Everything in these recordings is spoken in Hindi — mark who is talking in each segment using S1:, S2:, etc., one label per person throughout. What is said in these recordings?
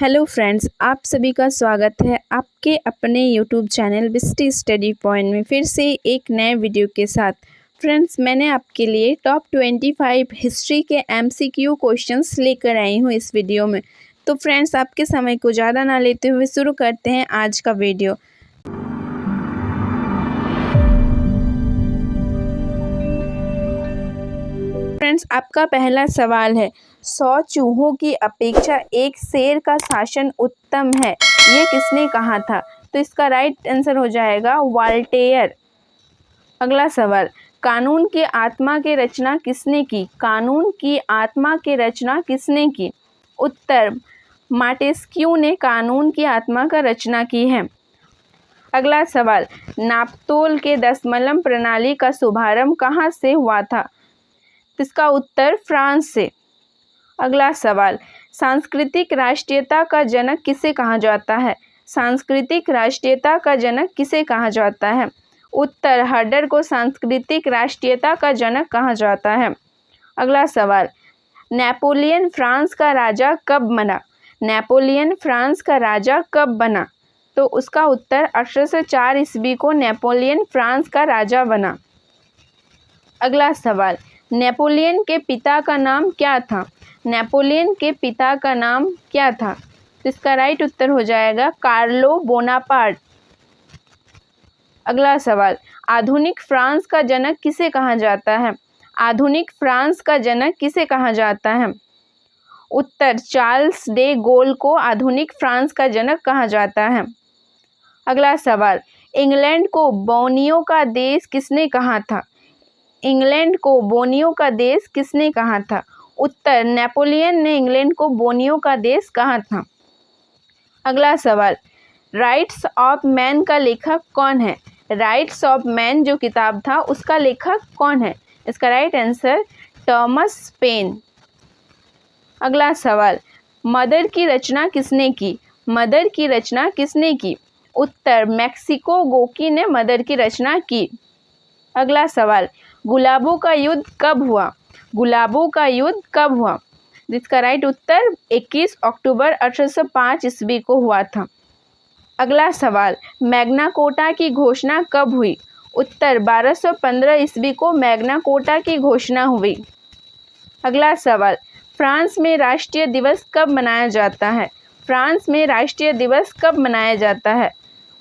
S1: हेलो फ्रेंड्स, आप सभी का स्वागत है आपके अपने यूट्यूब चैनल बिस्टी स्टडी पॉइंट में फिर से एक नए वीडियो के साथ। फ्रेंड्स, मैंने आपके लिए टॉप 25 हिस्ट्री के MCQ क्वेश्चंस लेकर आई हूँ इस वीडियो में। तो फ्रेंड्स, आपके समय को ज़्यादा ना लेते हुए शुरू करते हैं आज का वीडियो। फ्रेंड्स, आपका पहला सवाल है, 100 चूहों की अपेक्षा एक शेर का शासन उत्तम है, ये किसने कहा था? तो इसका राइट आंसर हो जाएगा वॉल्टेयर। अगला सवाल, कानून की आत्मा की रचना किसने की? कानून की आत्मा की रचना किसने की? उत्तर, मांटेस्क्यू ने कानून की आत्मा का रचना की है। अगला सवाल, नापतोल के दशमलव प्रणाली का शुभारंभ कहाँ से हुआ था? इसका उत्तर फ्रांस से। अगला सवाल, सांस्कृतिक राष्ट्रीयता का जनक किसे कहा जाता है? सांस्कृतिक राष्ट्रीयता का जनक किसे कहा जाता है? उत्तर, हर्डर को सांस्कृतिक राष्ट्रीयता का जनक कहा जाता है। अगला सवाल, नेपोलियन फ्रांस का राजा कब बना? नेपोलियन फ्रांस का राजा कब बना? तो उसका उत्तर 1804 ईस्वी को नेपोलियन फ्रांस का राजा बना। अगला सवाल, नेपोलियन के पिता का नाम क्या था? नेपोलियन के पिता का नाम क्या था? इसका राइट उत्तर हो जाएगा कार्लो बोनापार्ट। अगला सवाल, आधुनिक फ्रांस का जनक किसे कहा जाता है? आधुनिक फ्रांस का जनक किसे कहा जाता है? उत्तर, चार्ल्स डे गोल को आधुनिक फ्रांस का जनक कहा जाता है। अगला सवाल, इंग्लैंड को बोर्नियो का देश किसने कहा था? इंग्लैंड को बोर्नियो का देश किसने कहा था? उत्तर, नेपोलियन ने इंग्लैंड को बोर्नियो का देश कहा था। अगला सवाल, राइट्स ऑफ मैन का लेखक कौन है? राइट्स ऑफ मैन जो किताब था उसका लेखक कौन है? इसका राइट आंसर थॉमस पेन। अगला सवाल, मदर की रचना किसने की? मदर की रचना किसने की? उत्तर, मैक्सिको गोकी ने मदर की रचना की। अगला सवाल, गुलाबों का युद्ध कब हुआ? गुलाबों का युद्ध कब हुआ? जिसका राइट उत्तर 21 अक्टूबर 1805 ईस्वी को हुआ था। अगला सवाल, मैग्ना कोटा की घोषणा कब हुई? उत्तर, 1215 ईस्वी को मैग्ना कोटा की घोषणा हुई। अगला सवाल, फ्रांस में राष्ट्रीय दिवस कब मनाया जाता है? फ्रांस में राष्ट्रीय दिवस कब मनाया जाता है?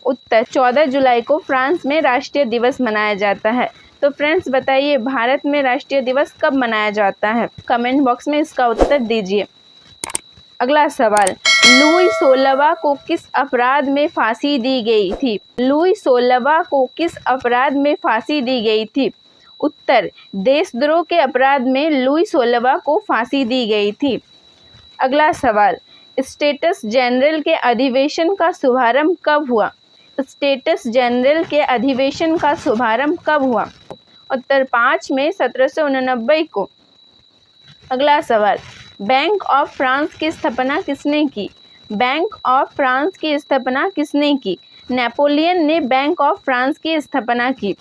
S1: उत्तर, 14 जुलाई को फ्रांस में राष्ट्रीय दिवस मनाया जाता है। तो फ्रेंड्स, बताइए भारत में राष्ट्रीय दिवस कब मनाया जाता है? कमेंट बॉक्स में इसका उत्तर दीजिए। अगला सवाल, लुई 16वां को किस अपराध में फांसी दी गई थी? लुई 16वां को किस अपराध में फांसी दी गई थी? उत्तर, देशद्रोह के अपराध में लुई 16वां को फांसी दी गई थी। अगला सवाल, स्टेट्स जनरल के अधिवेशन का शुभारंभ कब हुआ? स्टेट्स जनरल के अधिवेशन का शुभारंभ कब हुआ? उत्तर, 5 मई 1789 को। अगला सवाल, बैंक ऑफ फ्रांस की स्थापना किसने की? बैंक ऑफ फ्रांस की स्थापना किसने की? नेपोलियन ने बैंक ऑफ फ्रांस की स्थापना की।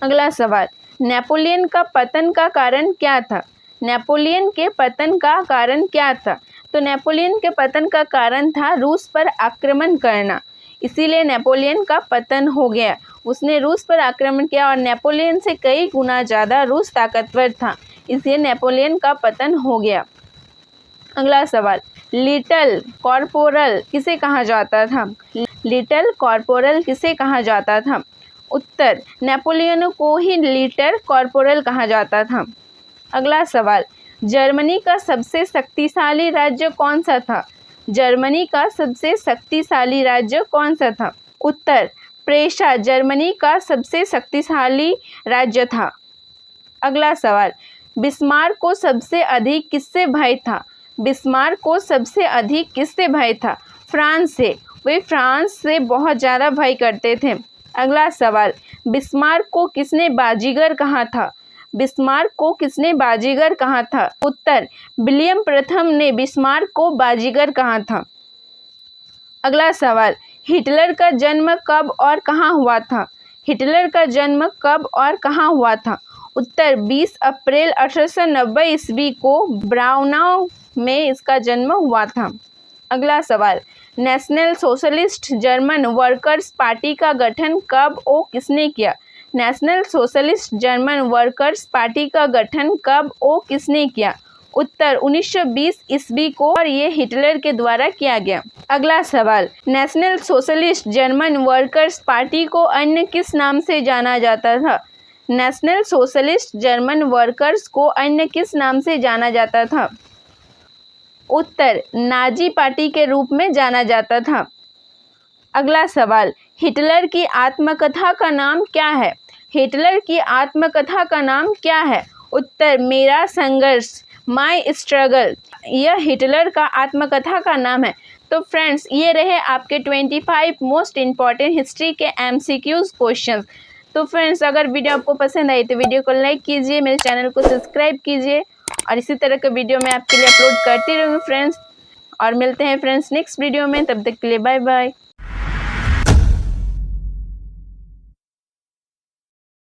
S1: अगला सवाल, नेपोलियन का पतन का कारण क्या था? नेपोलियन के पतन का कारण क्या था? तो नेपोलियन के पतन का कारण था रूस पर आक्रमण करना, इसीलिए नेपोलियन का पतन हो गया। उसने रूस पर आक्रमण किया और नेपोलियन से कई गुना ज़्यादा रूस ताकतवर था, इसलिए नेपोलियन का पतन हो गया। अगला सवाल, लिटिल कॉर्पोरल किसे कहा जाता था? लिटिल कॉर्पोरल किसे कहा जाता था? उत्तर, नेपोलियन को ही लिटिल कॉर्पोरल कहा जाता था। अगला सवाल, जर्मनी का सबसे शक्तिशाली राज्य कौन सा था? जर्मनी का सबसे शक्तिशाली राज्य कौन सा था? उत्तर, प्रेशा जर्मनी का सबसे शक्तिशाली राज्य था। अगला सवाल, बिस्मार्क को सबसे अधिक किससे भय था? बिस्मार्क को सबसे अधिक किससे भय था? फ्रांस से। वे फ्रांस से बहुत ज़्यादा भय करते थे। अगला सवाल, बिस्मार्क को किसने बाजीगर कहा था? बिस्मार्क को किसने बाजीगर कहा था? उत्तर, विलियम प्रथम ने बिस्मार्क को बाजीगर कहा था। अगला सवाल, हिटलर का जन्म कब और कहाँ हुआ था? हिटलर का जन्म कब और कहाँ हुआ था? उत्तर, 20 अप्रैल 1890 ईस्वी को ब्राउनाउ में इसका जन्म हुआ था। अगला सवाल, national socialist German workers party का गठन कब और किसने किया? National socialist German workers party का गठन कब और किसने किया? उत्तर 1920 ईस्वी को, और ये हिटलर के द्वारा किया गया। अगला सवाल, national socialist German workers party को अन्य किस नाम से जाना जाता था? नेशनल सोशलिस्ट जर्मन वर्कर्स को अन्य किस नाम से जाना जाता था? उत्तर नाजी पार्टी के रूप में जाना जाता था। अगला सवाल, हिटलर की आत्मकथा का नाम क्या है? हिटलर की आत्मकथा का नाम क्या है? उत्तर मेरा संघर्ष, माय स्ट्रगल, यह हिटलर का आत्मकथा का नाम है। तो फ्रेंड्स, ये रहे आपके 25 मोस्ट इम्पॉर्टेंट हिस्ट्री के MCQs क्वेश्चंस। तो फ्रेंड्स, अगर वीडियो आपको पसंद आई तो वीडियो को लाइक कीजिए, मेरे चैनल को सब्सक्राइब कीजिए, और इसी तरह का वीडियो मैं आपके लिए अपलोड करती रहूँगी फ्रेंड्स। और मिलते हैं फ्रेंड्स नेक्स्ट वीडियो में, तब तक के लिए बाय बाय।